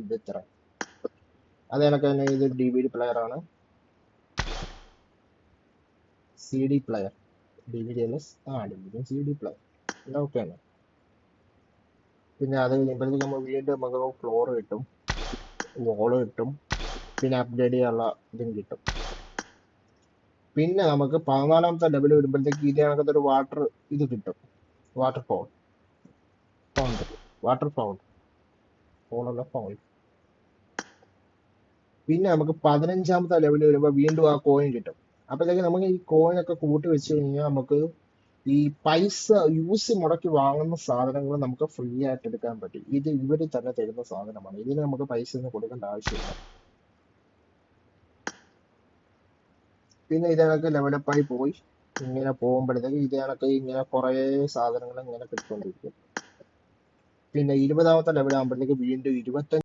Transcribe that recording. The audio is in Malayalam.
ഇത് ഇത്ര. അത് കണക്ക് തന്നെ ഇത് DVD പ്ലെയർ ആണ്, CD പ്ലെയർ. DVD അല്ല, DVD CD പ്ലെയർ എല്ലാം ഓക്കെയാണ്. പിന്നെ അത് കഴിയുമ്പോഴത്തേക്ക് നമ്മൾ വീണ്ടും നമുക്ക് ഫ്ലോർ കിട്ടും, വോള് കിട്ടും, പിന്നെ അപ്ഗ്രേഡ് ചെയ്യാനുള്ള ഇതും കിട്ടും. പിന്നെ നമുക്ക് 14ാമത്തെ ലെവൽ വരുമ്പോഴത്തേക്ക് ഇത് കണക്കത്തെ ഒരു വാട്ടർ ഇത് കിട്ടും, വാട്ടർ ഫൗണ്ടൻ, വാട്ടർ ഫൗണ്ടല്ല ഫൗണ്ടൻ. പിന്നെ നമുക്ക് 15ാമത്തെ ലെവൽ വരുമ്പോൾ വീണ്ടും ആ കോയിൻ കിട്ടും. അപ്പോഴത്തേക്ക് നമുക്ക് ഈ കോയിനൊക്കെ കൂട്ടി വെച്ച് കഴിഞ്ഞാൽ നമുക്ക് ഈ പൈസ യൂസ് മുടക്കി വാങ്ങുന്ന സാധനങ്ങൾ നമുക്ക് ഫ്രീ ആയിട്ട് എടുക്കാൻ പറ്റും. ഇത് ഇവര് തന്നെ തരുന്ന സാധനമാണ്, ഇതിന് നമുക്ക് പൈസ ഒന്നും കൊടുക്കേണ്ട ആവശ്യമില്ല. പിന്നെ ഇത് കണക്ക് ലെവലപ്പായി പോയി ഇങ്ങനെ പോകുമ്പോഴത്തേക്ക് ഇത് കണക്ക് ഇങ്ങനെ കുറേ സാധനങ്ങൾ ഇങ്ങനെ കിട്ടുകൊണ്ടിരിക്കും. പിന്നെ 20ാമത്തെ ലെവൽ ആകുമ്പോഴത്തേക്ക് വീണ്ടും 25